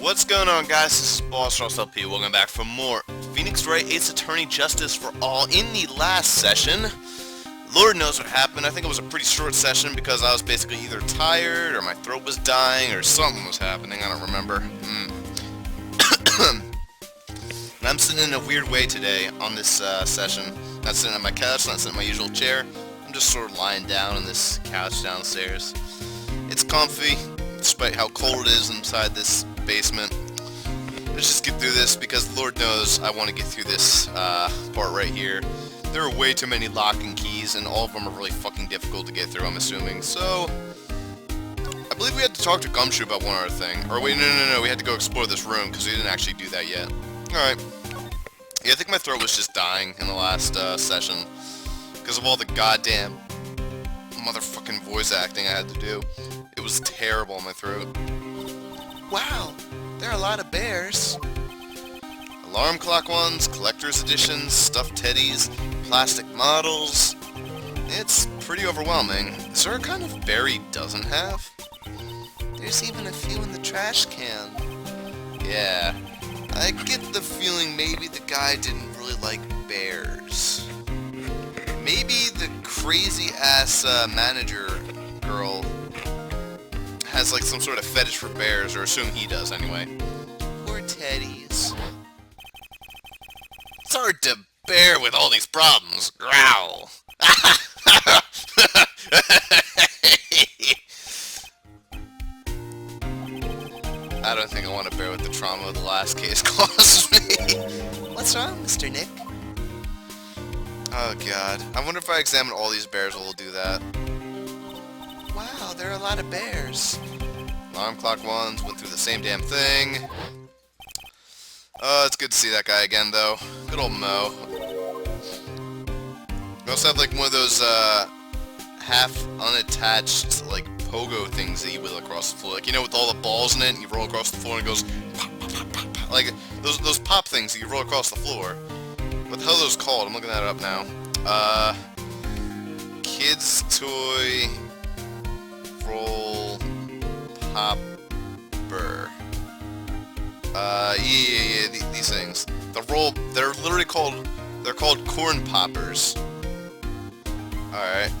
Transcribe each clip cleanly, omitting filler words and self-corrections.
What's going on, guys? This is Bossrosslp. Welcome back for more Phoenix Wright Ace Attorney Justice for All. In the last session, Lord knows what happened. I think it was a pretty short session because I was basically either tired or my throat was dying or something was happening. I don't remember. And I'm sitting in a weird way today on this session. Not sitting on my couch, not sitting in my usual chair. I'm just sort of lying down on this couch downstairs. It's comfy, despite how cold it is inside this basement. Let's just get through this because Lord knows I want to get through this part right here. There are way too many locking keys and all of them are really fucking difficult to get through, I'm assuming. So, I believe we had to talk to Gumshoe about one other thing. Or wait, no, we had to go explore this room because we didn't actually do that yet. Alright. Yeah, I think my throat was just dying in the last session because of all the goddamn motherfucking voice acting I had to do. It was terrible in my throat. Wow, there are a lot of bears. Alarm clock ones, collector's editions, stuffed teddies, plastic models. It's pretty overwhelming. Is there a kind of bear he doesn't have? There's even a few in the trash can. Yeah, I get the feeling maybe the guy didn't really like bears. Maybe the crazy-ass manager girl has like some sort of fetish for bears, or assume he does anyway. Poor teddies. It's hard to bear with all these problems. Growl. I don't think I want to bear with the trauma the last case caused me. What's wrong, Mr. Nick? Oh god. I wonder if I examine all these bears will do that. Wow, there are a lot of bears. Alarm clock ones went through the same damn thing. It's good to see that guy again, though. Good old Mo. We also have, like, one of those, half unattached, like, pogo things that you wheel across the floor. Like, you know, with all the balls in it, and you roll across the floor and it goes pop, pop, pop, pop, pop. Like, those pop things that you roll across the floor. What the hell are those called? I'm looking that up now. Kids toy roll popper. Yeah, these things. They're literally called corn poppers. Alright.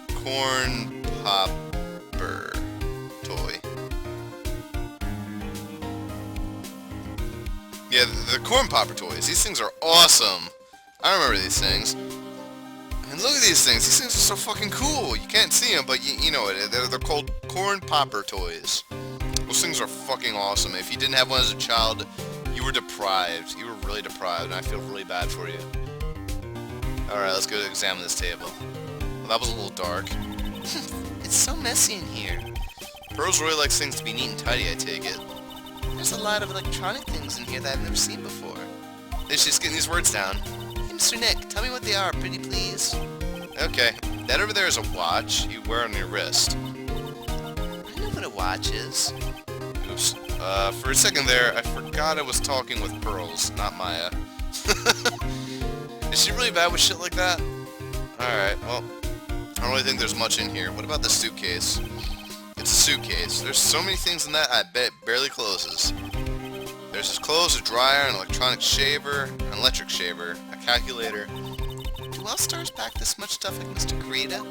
Corn popper toy. Yeah, the corn popper toys. These things are awesome. I remember these things. And look at these things. These things are so fucking cool. You can't see them, but you know it. They're called corn popper toys. Those things are fucking awesome. If you didn't have one as a child, you were deprived. You were really deprived, and I feel really bad for you. Alright, let's go examine this table. Well, that was a little dark. It's so messy in here. Pearls really likes things to be neat and tidy, I take it. There's a lot of electronic things in here that I've never seen before. She's just getting these words down. Hey, Mr. Nick, tell me what they are, pretty please. Okay, that over there is a watch you wear on your wrist. I know what a watch is. Oops. For a second there, I forgot I was talking with Pearls, not Maya. Is she really bad with shit like that? Alright, well, I don't really think there's much in here. What about the suitcase? It's a suitcase. There's so many things in that, I bet it barely closes. There's his clothes, a dryer, an electronic shaver, an electric shaver, a calculator. Do all stars pack this much stuff like Mr. Karita?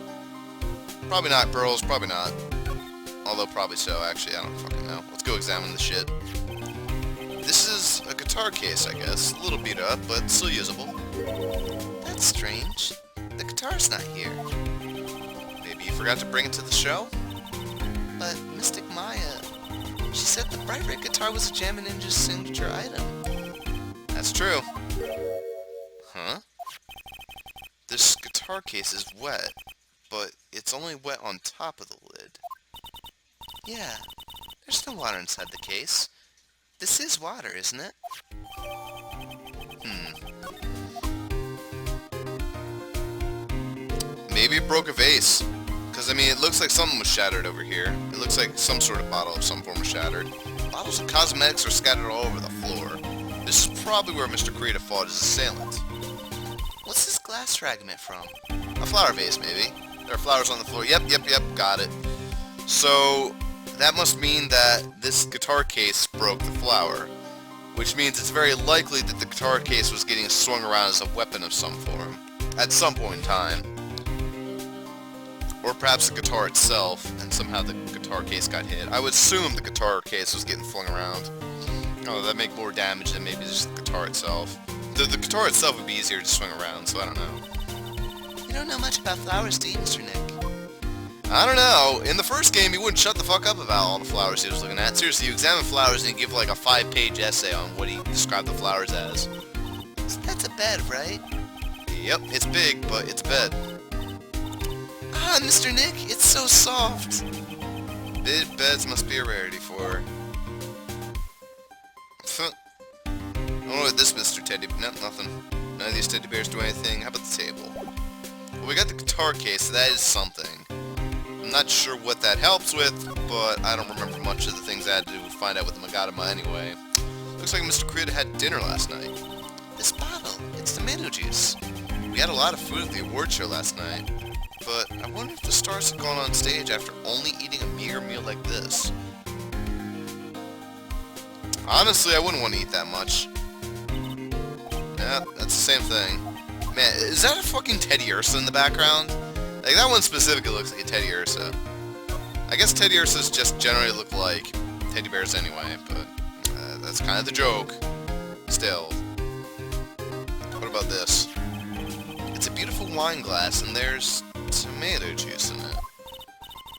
Probably not, Pearls, probably not. Although probably so, actually, I don't fucking know. Let's go examine the shit. This is a guitar case, I guess. A little beat up, but still usable. That's strange. The guitar's not here. Maybe you forgot to bring it to the show? But Mystic Maya, she said the Bright Red guitar was a Jammin' Ninja's signature item. That's true. Huh? This guitar case is wet, but it's only wet on top of the lid. Yeah, there's no water inside the case. This is water, isn't it? Maybe it broke a vase. Because, I mean, it looks like something was shattered over here. It looks like some sort of bottle of some form was shattered. Bottles of cosmetics are scattered all over the floor. This is probably where Mr. Karita fought his assailant. What's this glass fragment from? A flower vase, maybe. There are flowers on the floor. Yep, got it. So, that must mean that this guitar case broke the flower, which means it's very likely that the guitar case was getting swung around as a weapon of some form, at some point in time. Or perhaps the guitar itself, and somehow the guitar case got hit. I would assume the guitar case was getting flung around. Oh, that'd make more damage than maybe just the guitar itself. The guitar itself would be easier to swing around, so I don't know. You don't know much about flowers, do you, Mr. Nick? I don't know. In the first game, he wouldn't shut the fuck up about all the flowers he was looking at. Seriously, you examine flowers and you give like a 5-page essay on what he described the flowers as. So that's a bed, right? Yep, it's big, but it's a bed. Ah, Mr. Nick, it's so soft. Big beds must be a rarity for her. I don't know what this Mr. Teddy... No, nothing. None of these teddy bears do anything. How about the table? Well, we got the guitar case, so that is something. I'm not sure what that helps with, but I don't remember much of the things I had to find out with the Magadama anyway. Looks like Mr. Krita had dinner last night. This bottle, it's tomato juice. We had a lot of food at the award show last night, but I wonder if the stars have gone on stage after only eating a meager meal like this. Honestly, I wouldn't want to eat that much. Yeah, that's the same thing. Man, is that a fucking Teddy Ursa in the background? Like, that one specifically looks like a Teddy Ursa. I guess Teddy Ursas just generally look like teddy bears anyway, but that's kind of the joke. Still. What about this? It's a beautiful wine glass, and there's tomato juice in it.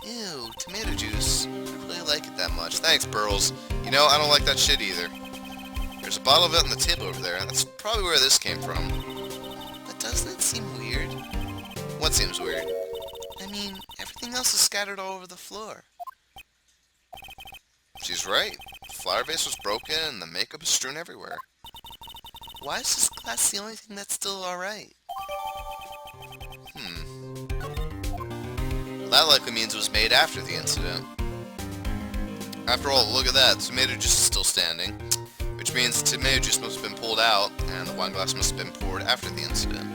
Ew, tomato juice. I don't really like it that much. Thanks, Pearls. You know, I don't like that shit either. There's a bottle of it on the table over there, and that's probably where this came from. But doesn't it seem weird? What seems weird? I mean, everything else is scattered all over the floor. She's right. The flower vase was broken, and the makeup is strewn everywhere. Why is this glass the only thing that's still alright? Well, that likely means it was made after the incident. After all, look at that. The tomato juice is still standing, which means the tomato juice must have been pulled out, and the wine glass must have been poured after the incident.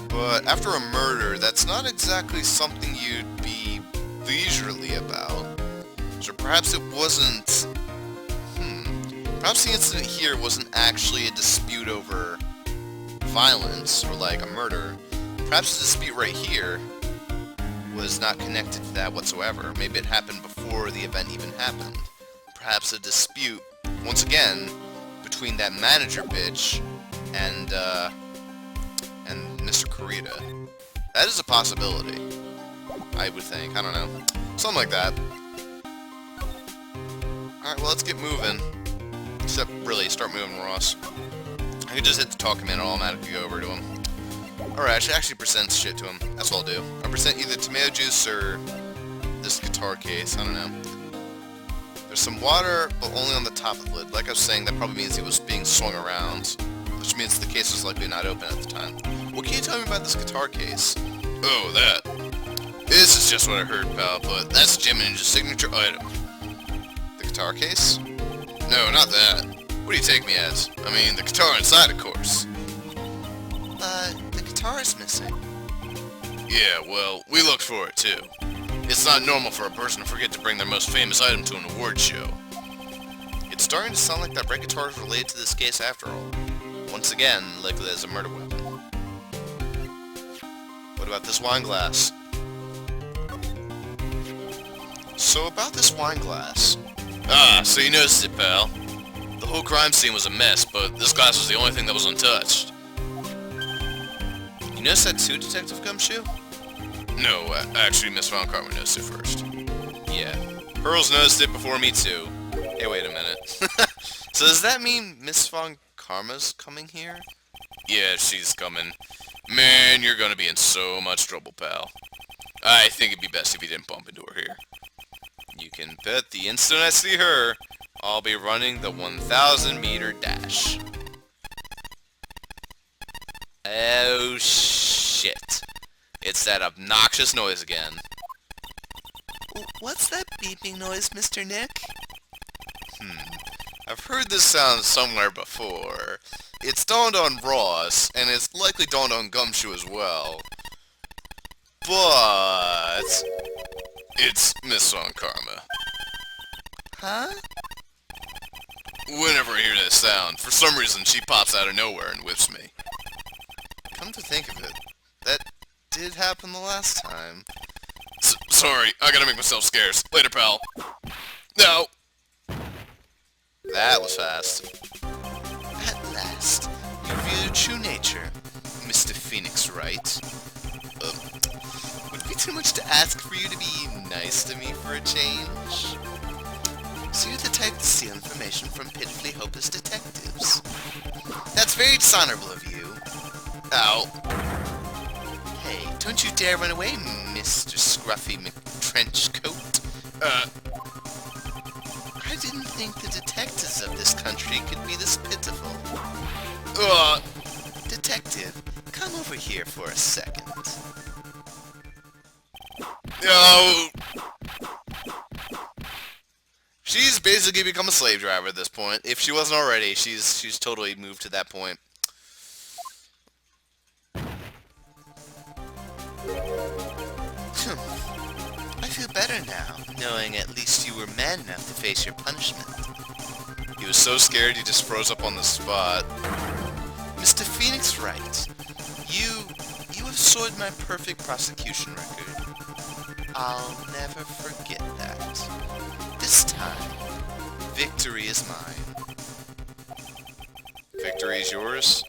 But after a murder, that's not exactly something you'd be leisurely about. So perhaps it wasn't... Perhaps the incident here wasn't actually a dispute over violence, or like a murder. Perhaps the dispute right here was not connected to that whatsoever. Maybe it happened before the event even happened. Perhaps a dispute, once again, between that manager bitch and Mr. Kurita. That is a possibility, I would think. I don't know. Something like that. Alright, well, let's get moving. Except, really, start moving, Ross. I could just hit the talk command and automatically go over to him. Alright, I should actually present shit to him. That's what I'll do. I'll present either tomato juice or this guitar case. I don't know. There's some water, but only on the top of the lid. Like I was saying, that probably means it was being swung around, which means the case was likely not open at the time. What can you tell me about this guitar case? Oh, that. This is just what I heard, pal, but that's Jim Ninja's signature item. The guitar case? No, not that. What do you take me as? I mean, the guitar inside, of course. The guitar is missing. Yeah, well, we looked for it, too. It's not normal for a person to forget to bring their most famous item to an award show. It's starting to sound like that red guitar is related to this case after all. Once again, likely as a murder weapon. What about this wine glass? So about this wine glass. Ah, so you noticed it, pal. The whole crime scene was a mess, but this glass was the only thing that was untouched. You noticed that too, Detective Gumshoe? No, actually Miss Von Karma noticed it first. Yeah. Pearls noticed it before me too. Hey, wait a minute. So does that mean Miss Von Karma's coming here? Yeah, she's coming. Man, you're gonna be in so much trouble, pal. I think it'd be best if you didn't bump into her here. You can bet the instant I see her, I'll be running the 1,000-meter dash. Oh, shit. It's that obnoxious noise again. What's that beeping noise, Mr. Nick? I've heard this sound somewhere before. It's dawned on Ross, and it's likely dawned on Gumshoe as well. but it's Miss Von Karma. Huh? Whenever I hear that sound, for some reason she pops out of nowhere and whips me. Come to think of it, that did happen the last time. Sorry, I gotta make myself scarce. Later, pal. No! That was fast. At last, you reveal your true nature, Mr. Phoenix Wright. Would it be too much to ask for you to be nice to me for a change? So you're the type to steal information from pitifully hopeless detectives. That's very dishonorable of you. Ow. Hey, don't you dare run away, Mr. Scruffy McTrenchcoat. I didn't think the detectives of this country could be this pitiful. Detective, come over here for a second. No! She's basically become a slave driver at this point. If she wasn't already, she's totally moved to that point. I feel better now, knowing at least you were man enough to face your punishment. He was so scared he just froze up on the spot. Mr. Phoenix Wright, you have soiled my perfect prosecution record. I'll never forget that. This time, victory is mine. Victory is yours?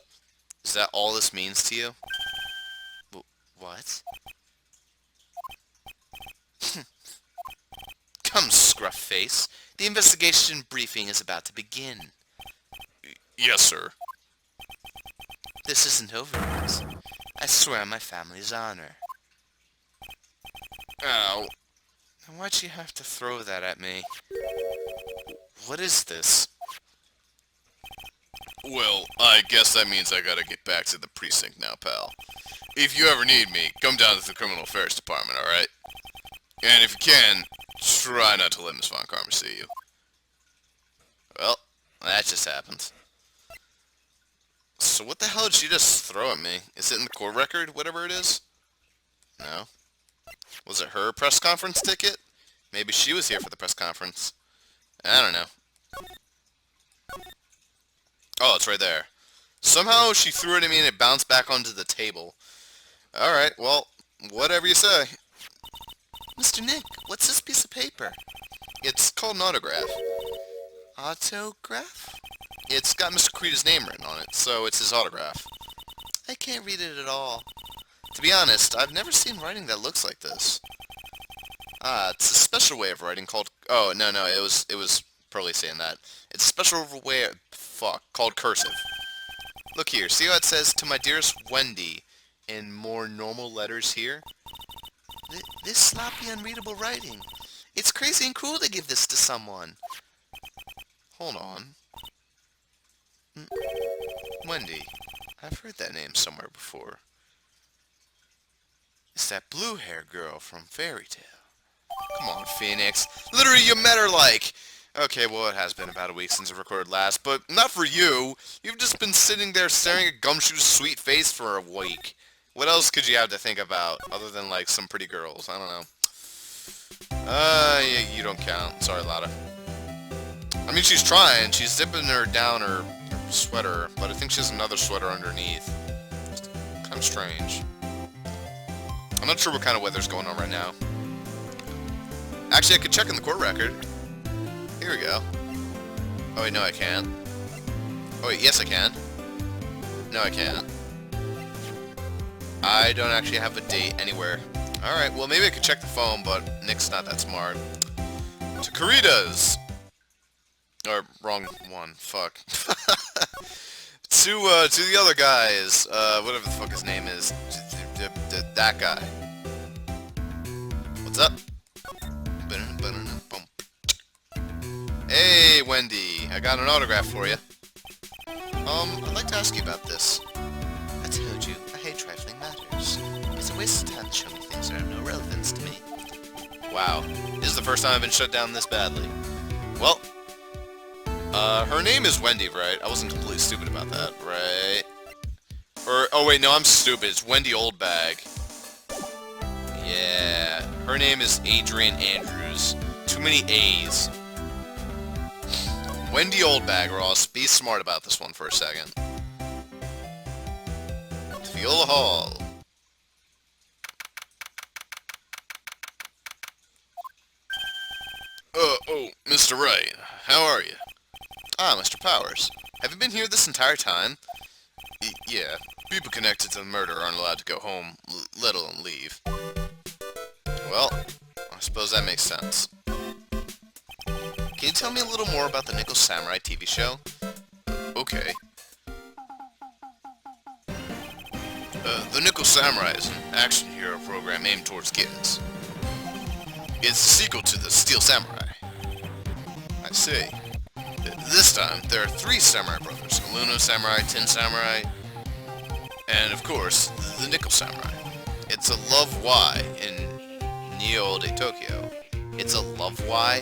Is that all this means to you? What? Come, scruff face. The investigation briefing is about to begin. Yes, sir. This isn't over yet. I swear on my family's honor. Ow. Now why'd you have to throw that at me? What is this? Well, I guess that means I gotta get back to the precinct now, pal. If you ever need me, come down to the Criminal Affairs Department, alright? And if you can, try not to let Miss Von Karma see you. Well, that just happened. So what the hell did she just throw at me? Is it in the court record, whatever it is? No. Was it her press conference ticket? Maybe she was here for the press conference. I don't know. Oh, it's right there. Somehow she threw it at me and it bounced back onto the table. Alright, well, whatever you say. Mr. Nick, what's this piece of paper? It's called an autograph. Autograph? It's got Mr. Creed's name written on it, so it's his autograph. I can't read it at all. To be honest, I've never seen writing that looks like this. It's a special way of writing called... Oh, no, it was probably saying that. It's a special way... called cursive. Look here, see how it says, "To my dearest Wendy," in more normal letters here? This sloppy, unreadable writing. It's crazy and cruel to give this to someone. Hold on. Wendy. I've heard that name somewhere before. It's that blue-haired girl from Fairy Tale. Come on, Phoenix. Literally, you met her like... Okay, well, it has been about a week since I recorded last, but not for you. You've just been sitting there staring at Gumshoe's sweet face for a week. What else could you have to think about, other than, like, some pretty girls? I don't know. Yeah, you don't count. Sorry, Lotta. I mean, she's trying. She's zipping her down her sweater, but I think she has another sweater underneath. It's kind of strange. I'm not sure what kind of weather's going on right now. Actually, I could check in the court record. Here we go. Oh wait, no I can't. Oh wait, yes I can. No I can't. I don't actually have a date anywhere. Alright, well maybe I could check the phone, but Nick's not that smart. To Caritas! Or, wrong one. Fuck. to the other guys. Whatever the fuck his name is. That guy. What's up? Hey, Wendy. I got an autograph for you. I'd like to ask you about this. I told you, I hate trifling matters. It's a waste of time to show me things that have no relevance to me. Wow. This is the first time I've been shut down this badly. Well, her name is Wendy, right? I wasn't completely stupid about that, right? Or, oh wait, no, I'm stupid. It's Wendy Oldbag. Yeah, her name is Adrian Andrews. Too many A's. Wendy Oldbag, Ross. Be smart about this one for a second. Viola Hall. Oh, Mr. Wright. How are you? Ah, Mr. Powers. Have you been here this entire time? Yeah. People connected to the murder aren't allowed to go home, let alone leave. Well, I suppose that makes sense. Can you tell me a little more about the Nickel Samurai TV show? Okay. The Nickel Samurai is an action hero program aimed towards kids. It's a sequel to the Steel Samurai. I see. This time, there are 3 samurai brothers, Aluno Samurai, Tin Samurai, and of course, the Nickel Samurai. It's a love Y in Neo de Tokyo. It's a love Y?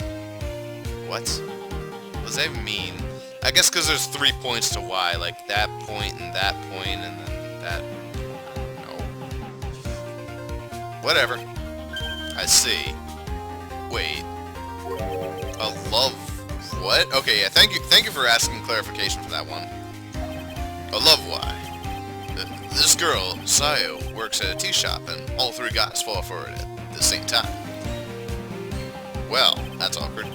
What? What does that even mean? I guess because there's 3 points to Y, like that point, and then that... No. Whatever. I see. Wait. A love... What? Okay, yeah, thank you for asking clarification for that one. A love Y. This girl, Sayo, works at a tea shop, and all 3 guys fall for it at the same time. Well, that's awkward.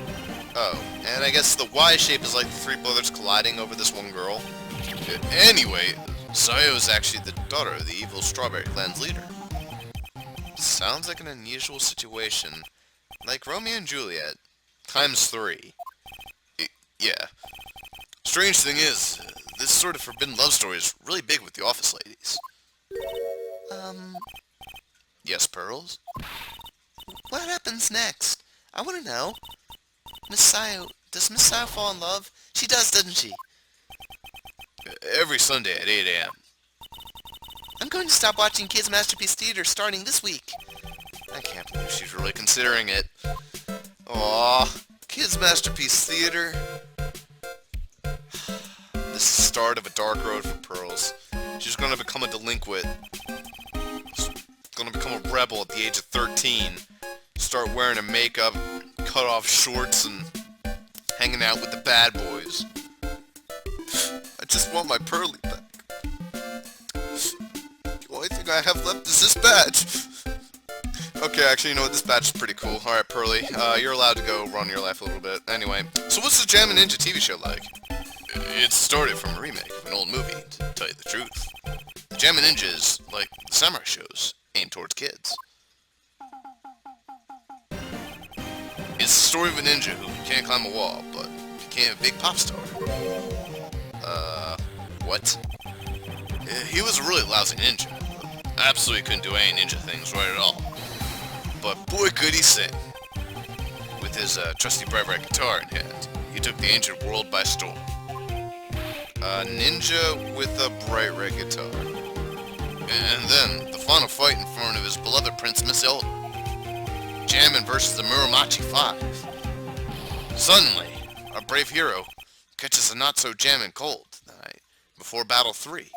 Oh, and I guess the Y shape is like the 3 brothers colliding over this one girl. Anyway, Sayo is actually the daughter of the evil Strawberry Clan's leader. Sounds like an unusual situation. Like Romeo and Juliet, times 3. Yeah. Strange thing is, this sort of forbidden love story is really big with the office ladies. Yes, Pearls? What happens next? I want to know. Miss Sayo, does Miss Sayo fall in love? She does, doesn't she? Every Sunday at 8 a.m. I'm going to stop watching Kids Masterpiece Theater starting this week. I can't believe she's really considering it. Aww, Kids Masterpiece Theater. This is the start of a dark road for Pearls. She's gonna become a delinquent. She's gonna become a rebel at the age of 13. Start wearing a makeup, cut off shorts, and hanging out with the bad boys. I just want my Pearly back. The only thing I have left is this badge. Okay, actually, you know what? This badge is pretty cool. Alright, Pearly, you're allowed to go run your life a little bit. Anyway, so what's the Jammin' Ninja TV show like? It started from a remake of an old movie, to tell you the truth. The Jammin' Ninja is like the samurai shows, aimed towards kids. It's the story of a ninja who can't climb a wall, but became a big pop star. What? He was a really lousy ninja. Absolutely couldn't do any ninja things right at all. But boy could he sing. With his trusty bright red guitar in hand, he took the ancient world by storm. A ninja with a bright red guitar. And then, the final fight in front of his beloved Prince Miss Elder. Jammin' versus the Muromachi 5. Suddenly, our brave hero catches a not-so-jammin' cold the night before Battle 3.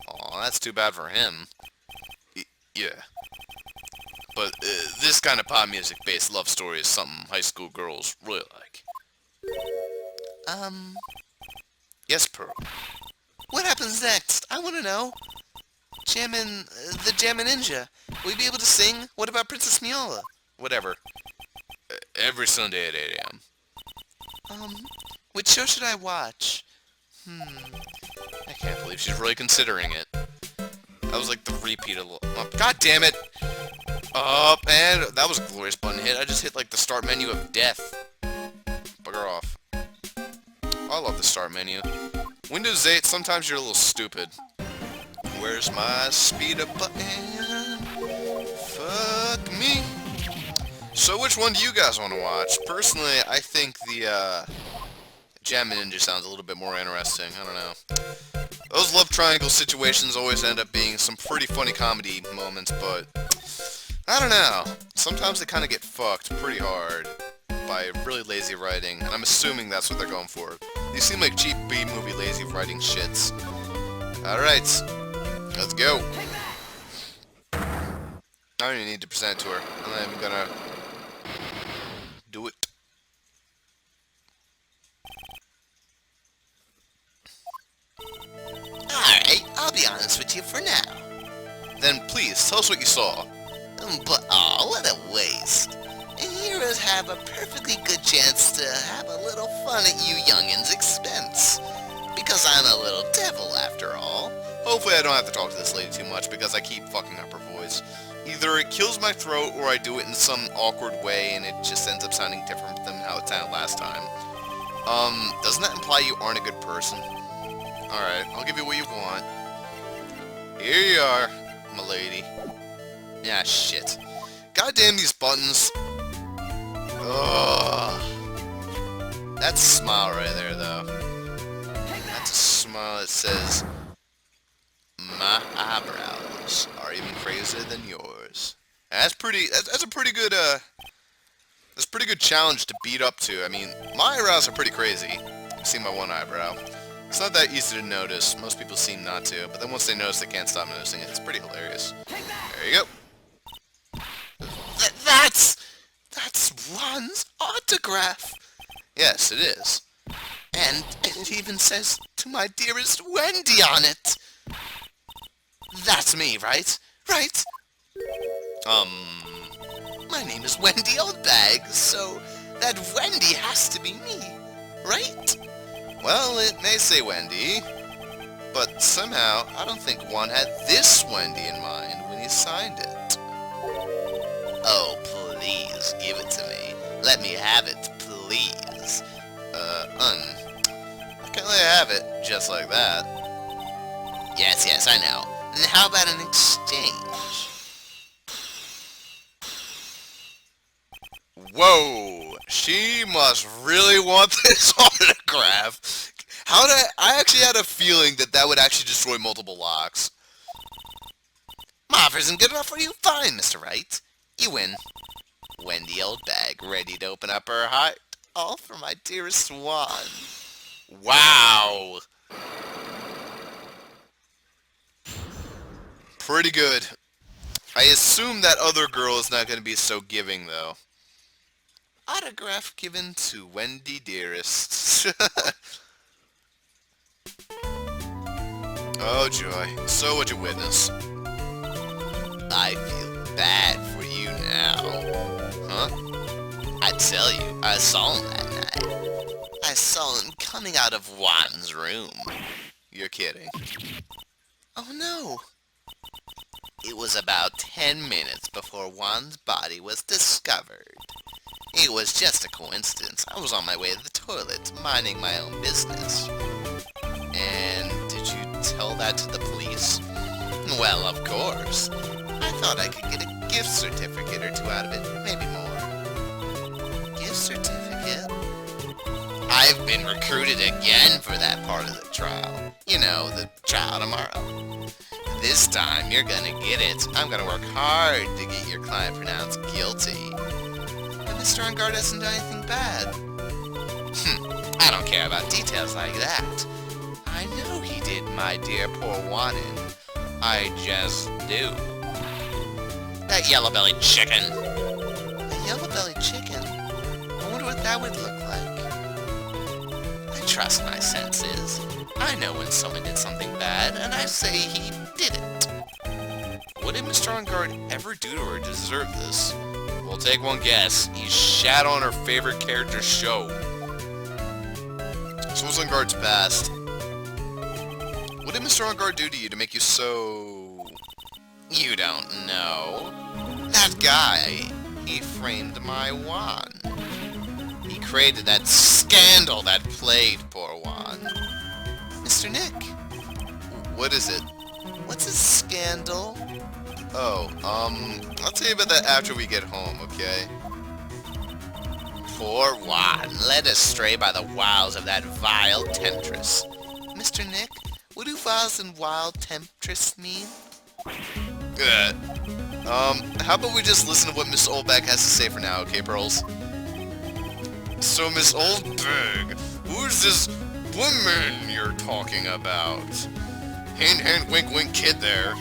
Aw, that's too bad for him. Yeah. But this kind of pop music-based love story is something high school girls really like. Yes, Pearl. What happens next? I want to know. The Jammin' Ninja. Will you be able to sing? What about Princess Miola? Whatever. Every Sunday at 8 a.m. Which show should I watch? I can't believe she's really considering it. That was like the repeat of... Oh, God damn it! And that was a glorious button hit. I just hit like the start menu of death. Bugger off. I love the start menu. Windows 8, sometimes you're a little stupid. Where's my speed up button? Fuck me. So which one do you guys want to watch? Personally, I think the Jammin' Ninja sounds a little bit more interesting. I don't know. Those love triangle situations always end up being some pretty funny comedy moments, but I don't know. Sometimes they kind of get fucked pretty hard by really lazy writing, and I'm assuming that's what they're going for. These seem like cheap B-movie lazy writing shits. Alright, let's go. don't even need to present it to her. I'm not even gonna do it. Alright, I'll be honest with you for now. Then please, tell us what you saw. But aw, what a waste. Heroes have a perfectly good chance to have a little fun at you youngins' expense. Because I'm a little devil after all. Hopefully I don't have to talk to this lady too much because I keep fucking up her voice. Either it kills my throat or I do it in some awkward way and it just ends up sounding different than how it sounded last time. Doesn't that imply you aren't a good person? Alright, I'll give you what you want. Here you are, my lady. Yeah, shit. Goddamn these buttons. Ugh. That's a smile right there, though. That's a smile that says, my eyebrows are even crazier than yours. That's pretty. That's a pretty good. That's a pretty good challenge to beat up to. I mean, my eyebrows are pretty crazy. You see my one eyebrow. It's not that easy to notice. Most people seem not to, but then once they notice, they can't stop noticing it. It's pretty hilarious. There you go. That's Juan's autograph. Yes, it is. And it even says, "To my dearest Wendy" on it. That's me, right? Right? My name is Wendy Oldbag, so that Wendy has to be me, right? Well, it may say Wendy, but somehow I don't think Juan had this Wendy in mind when he signed it. Oh, please, give it to me. Let me have it, please. I can't let you have it just like that. Yes, I know. And how about an exchange? Whoa! She must really want this autograph. I actually had a feeling that would actually destroy multiple locks. My offer isn't good enough for you? Fine, Mr. Wright. You win. Wendy Oldbag, ready to open up her heart. All for my dearest Juan. Wow! Pretty good. I assume that other girl is not going to be so giving, though. Autograph given to Wendy Dearest. Oh, joy. So what'd you witness? I feel bad for you now. Huh? I tell you, I saw him that night. I saw him coming out of Juan's room. You're kidding. Oh no. It was about 10 minutes before Juan's body was discovered. It was just a coincidence. I was on my way to the toilet, minding my own business. And did you tell that to the police? Well, of course. I thought I could get a gift certificate or two out of it, maybe more. Gift certificate? I've been recruited again for that part of the trial. You know, the trial tomorrow. This time, you're gonna get it. I'm gonna work hard to get your client pronounced guilty. But Mr. Ungard hasn't done anything bad. I don't care about details like that. I know he did, my dear poor Juanin. I just do. That yellow-bellied chicken. A yellow-bellied chicken? I wonder what that would look like. I trust my senses. I know when someone did something bad, and I say he did it. What did Mr. Ungard ever do to her to deserve this? We'll take one guess. He shat on her favorite character's show. So what's Ungard's past? What did Mr. Ungard do to you to make you so... You don't know. That guy, he framed my Juan. He created that scandal that plagued poor Juan. Mr. Nick. What is it? What's a scandal? Oh, I'll tell you about that after we get home, okay? Poor Juan, led astray by the wiles of that vile temptress. Mr. Nick, what do viles and wild temptress mean? Good. How about we just listen to what Miss Oldbag has to say for now, okay, Pearls? So, Miss Oldbag, who's this woman you're talking about? Hint, hint, wink, wink, kid there.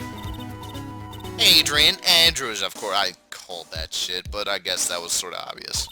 Adrian Andrews, of course. I called that shit, but I guess that was sort of obvious.